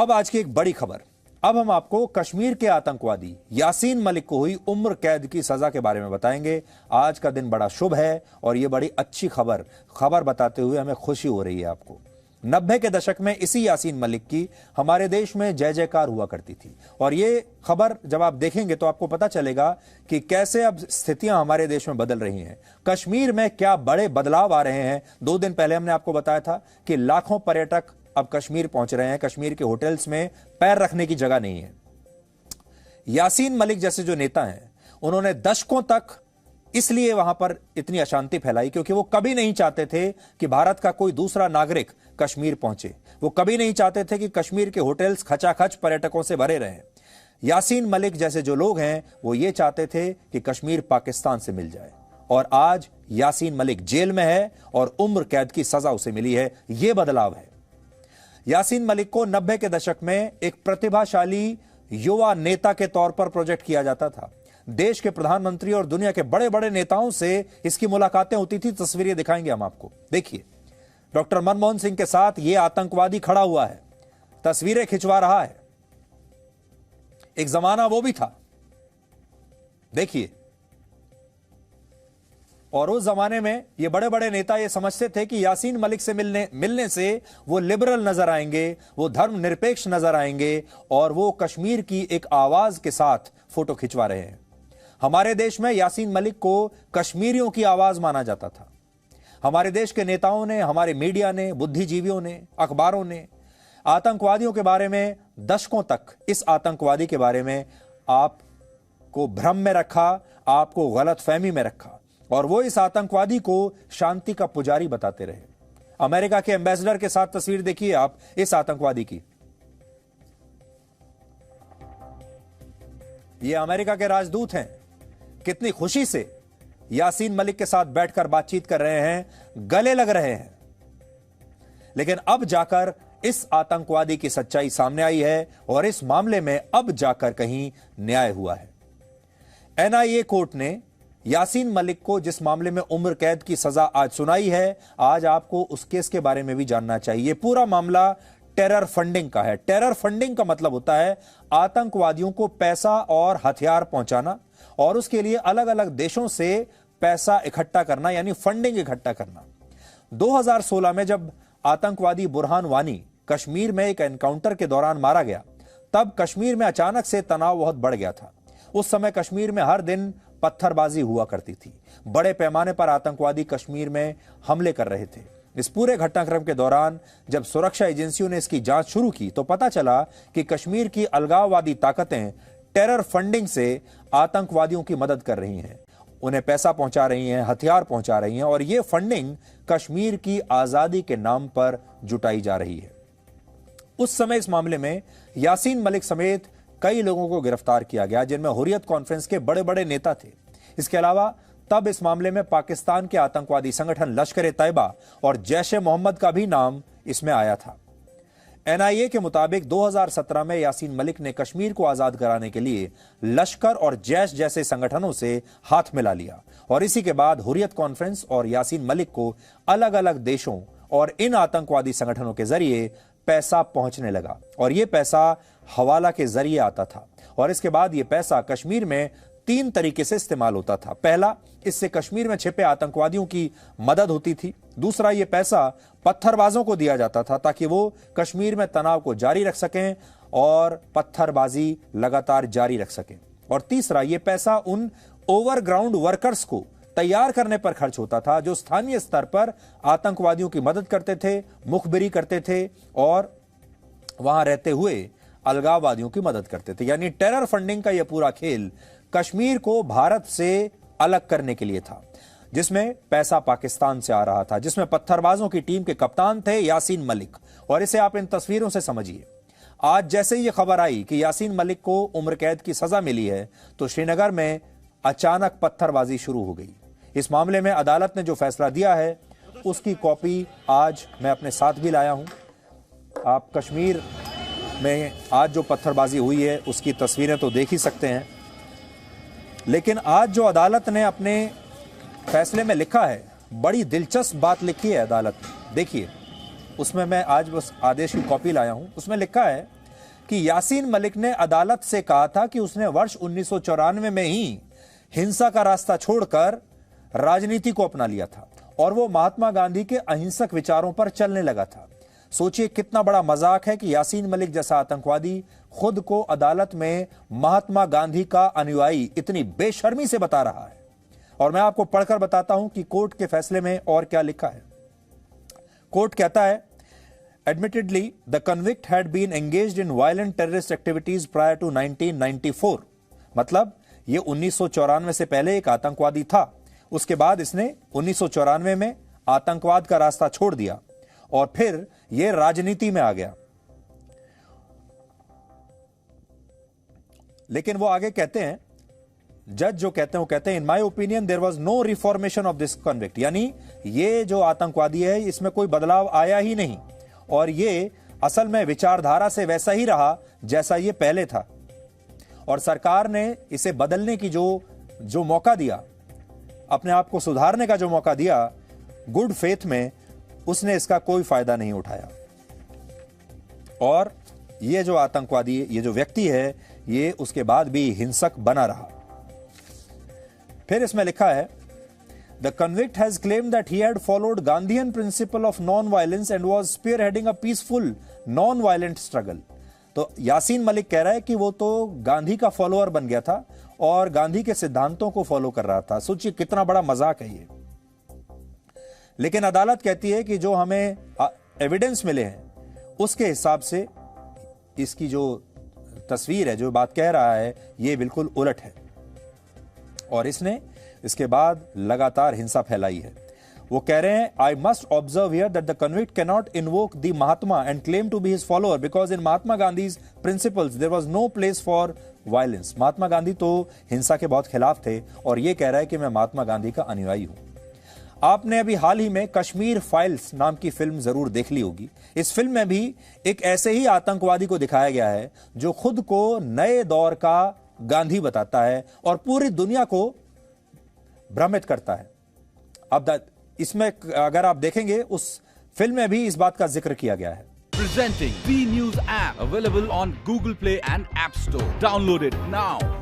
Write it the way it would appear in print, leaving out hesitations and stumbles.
अब आज की एक बड़ी खबर। अब हम आपको कश्मीर के आतंकवादी यासीन मलिक को हुई उम्र कैद की सजा के बारे में बताएंगे। आज का दिन बड़ा शुभ है और यह बड़ी अच्छी खबर बताते हुए हमें खुशी हो रही है आपको। 90 के दशक में इसी यासीन मलिक की हमारे देश में जय जयकार हुआ करती थी और ये खबर जब आप देखेंगे तो आपको पता चलेगा कि कैसे अब स्थितियां हमारे देश में बदल रही हैं। कश्मीर में क्या बड़े बदलाव आ रहे हैं। 2 दिन पहले हमने आपको बताया था कि लाखों पर्यटक अब कश्मीर पहुंच रहे हैं। कश्मीर के होटल्स में पैर रखने की जगह नहीं है। यासीन मलिक जैसे जो नेता हैं उन्होंने दशकों तक इसलिए वहां पर इतनी अशांति फैलाई क्योंकि वो कभी नहीं चाहते थे कि भारत का कोई दूसरा नागरिक कश्मीर पहुंचे। वो कभी नहीं चाहते थे कि कश्मीर के होटल्स खचाखच पर्यटकों से भरे रहें। यासीन मलिक जैसे जो लोग हैं वो ये चाहते थे कि कश्मीर पाकिस्तान से मिल जाए और आज यासीन मलिक जेल में है और उम्र कैद की सजा उसे मिली है। यह बदलाव है। यासीन मलिक को 90 के दशक में एक प्रतिभाशाली युवा नेता के तौर पर प्रोजेक्ट किया जाता था। देश के प्रधानमंत्री और दुनिया के बड़े बड़े नेताओं से इसकी मुलाकातें होती थी। तस्वीरें दिखाएंगे हम आपको। देखिए, डॉक्टर मनमोहन सिंह के साथ यह आतंकवादी खड़ा हुआ है, तस्वीरें खिंचवा रहा है। एक जमाना वो भी था, देखिए। और उस जमाने में ये बड़े बड़े नेता ये समझते थे कि यासीन मलिक से मिलने से वो लिबरल नजर आएंगे, वो धर्मनिरपेक्ष नजर आएंगे और वो कश्मीर की एक आवाज के साथ फोटो खिंचवा रहे हैं। हमारे देश में यासीन मलिक को कश्मीरियों की आवाज माना जाता था। हमारे देश के नेताओं ने, हमारे मीडिया ने, बुद्धिजीवियों ने, अखबारों ने आतंकवादियों के बारे में दशकों तक इस आतंकवादी के बारे में आपको भ्रम में रखा, आपको गलतफहमी में रखा और वो इस आतंकवादी को शांति का पुजारी बताते रहे। अमेरिका के एम्बेसडर के साथ तस्वीर देखिए आप इस आतंकवादी की। ये अमेरिका के राजदूत हैं, कितनी खुशी से यासीन मलिक के साथ बैठकर बातचीत कर रहे हैं, गले लग रहे हैं। लेकिन अब जाकर इस आतंकवादी की सच्चाई सामने आई है और इस मामले में अब जाकर कहीं न्याय हुआ है। एनआईए कोर्ट ने यासीन मलिक को जिस मामले में उम्र कैद की सजा आज सुनाई है, आज आपको उस केस के बारे में भी जानना चाहिए। पूरा मामला टेरर फंडिंग का है। टेरर फंडिंग का मतलब होता है आतंकवादियों को पैसा और हथियार पहुंचाना और उसके लिए अलग अलग देशों से पैसा इकट्ठा करना, यानी फंडिंग इकट्ठा करना। 2016 में जब आतंकवादी बुरहान वानी कश्मीर में एक एनकाउंटर के दौरान मारा गया, तब कश्मीर में अचानक से तनाव बहुत बढ़ गया था। उस समय कश्मीर में हर दिन पत्थरबाजी हुआ करती थी। बड़े पैमाने पर आतंकवादी कश्मीर में हमले कर रहे थे। इस पूरे घटनाक्रम के दौरान जब सुरक्षा एजेंसियों ने इसकी जांच शुरू की तो पता चला कि कश्मीर की अलगाववादी ताकतें टेरर फंडिंग से आतंकवादियों की मदद कर रही हैं, उन्हें पैसा पहुंचा रही हैं, हथियार पहुंचा रही हैं और यह फंडिंग कश्मीर की आजादी के नाम पर जुटाई जा रही है। उस समय इस मामले में यासीन मलिक समेत कई लोगों को गिरफ्तार किया गया, जिनमें हुर्रियत कॉन्फ्रेंस के बड़े बड़े नेता थे। इसके अलावा तब इस मामले में पाकिस्तान के आतंकवादी संगठन लश्कर-ए-तैयबा और जैश-ए-मोहम्मद का भी नाम इसमें आया था। एनआईए के मुताबिक 2017 में यासीन मलिक ने कश्मीर को आजाद कराने के लिए लश्कर और जैश जैसे संगठनों से हाथ मिला लिया और इसी के बाद हुर्रियत कॉन्फ्रेंस और यासीन मलिक को अलग अलग देशों और इन आतंकवादी संगठनों के जरिए पैसा पहुंचने लगा और यह पैसा हवाला के जरिए आता था और इसके बाद यह पैसा कश्मीर में 3 तरीके से इस्तेमाल होता था। पहला, इससे कश्मीर में छिपे आतंकवादियों की मदद होती थी। दूसरा, यह पैसा पत्थरबाजों को दिया जाता था ताकि वो कश्मीर में तनाव को जारी रख सकें और पत्थरबाजी लगातार जारी रख सकें। और तीसरा, यह पैसा उन ओवरग्राउंड वर्कर्स को तैयार करने पर खर्च होता था जो स्थानीय स्तर पर आतंकवादियों की मदद करते थे, मुखबिरी करते थे और वहां रहते हुए अलगाववादियों की मदद करते थे। यानी टेरर फंडिंग का यह पूरा खेल कश्मीर को भारत से अलग करने के लिए था, जिसमें पैसा पाकिस्तान से आ रहा था, जिसमें पत्थरबाजों की टीम के कप्तान थे यासीन मलिक। और इसे आप इन तस्वीरों से समझिए। आज जैसे ही यह खबर आई कि यासीन मलिक को उम्र कैद की सजा मिली है तो श्रीनगर में अचानक पत्थरबाजी शुरू हो गई। इस मामले में अदालत ने जो फैसला दिया है उसकी कॉपी आज मैं अपने साथ भी लाया हूं। आप कश्मीर में आज जो पत्थरबाजी हुई है उसकी तस्वीरें तो देख ही सकते हैं, लेकिन आज जो अदालत ने अपने फैसले में लिखा है, बड़ी दिलचस्प बात लिखी है अदालत ने। देखिए, उसमें मैं आज बस आदेश की कॉपी लाया हूं। उसमें लिखा है कि यासीन मलिक ने अदालत से कहा था कि उसने वर्ष 1994 में ही हिंसा का रास्ता छोड़कर राजनीति को अपना लिया था और वो महात्मा गांधी के अहिंसक विचारों पर चलने लगा था। सोचिए कितना बड़ा मजाक है कि यासीन मलिक जैसा आतंकवादी खुद को अदालत में महात्मा गांधी का अनुयायी इतनी बेशर्मी से बता रहा है। और मैं आपको पढ़कर बताता हूं कि कोर्ट के फैसले में और क्या लिखा है। कोर्ट कहता है, Admittedly, the convict had been engaged in violent terrorist activities prior to 1994. मतलब ये 1994 से पहले एक आतंकवादी था। उसके बाद इसने 1994 में आतंकवाद का रास्ता छोड़ दिया और फिर ये राजनीति में आ गया। लेकिन वो आगे कहते हैं, जज जो कहते हैं वो कहते हैं, in my opinion there was no reformation of this convict. यानी ये जो आतंकवादी है इसमें कोई बदलाव आया ही नहीं और ये असल में विचारधारा से वैसा ही रहा जैसा ये पहले था। और सरकार ने इसे बदलने की जो मौका दिया, अपने आप को सुधारने का जो मौका दिया गुड फेथ में, उसने इसका कोई फायदा नहीं उठाया। और ये जो आतंकवादी, ये जो व्यक्ति है, ये उसके बाद भी हिंसक बना रहा। फिर इसमें लिखा है, The convict has claimed that he had followed Gandhian principle of non-violence and was spearheading a peaceful, non-violent struggle. तो यासीन मलिक कह रहा है कि वो तो गांधी का फॉलोअर बन गया था और गांधी के सिद्धांतों को फॉलो कर रहा था। सोचिए कितना बड़ा मजाक है ये। लेकिन अदालत कहती है कि जो हमें एविडेंस मिले हैं उसके हिसाब से इसकी जो तस्वीर है, जो बात कह रहा है, ये बिल्कुल उलट है। और इसने इसके बाद लगातार हिंसा फैलाई है। वो कह रहे हैं, I must observe here that the convict can not invoke the Mahatma and claim to be his follower because in Mahatma Gandhi's principles there was no place for violence. Mahatma Gandhi तो हिंसा के बहुत खिलाफ थे और ये कह रहा है कि मैं महात्मा गांधी का अनुयायी हूं। आपने अभी हाल ही में कश्मीर फाइल्स नाम की फिल्म जरूर देख ली होगी। इस फिल्म में भी एक ऐसे ही आतंकवादी को दिखाया गया है जो खुद को नए दौर का गांधी बताता है और पूरी दुनिया को भ्रमित करता है। अब इसमें अगर आप देखेंगे उस फिल्म में भी इस बात का जिक्र किया गया है। Presenting B News app available on Google Play and App Store. Download it now.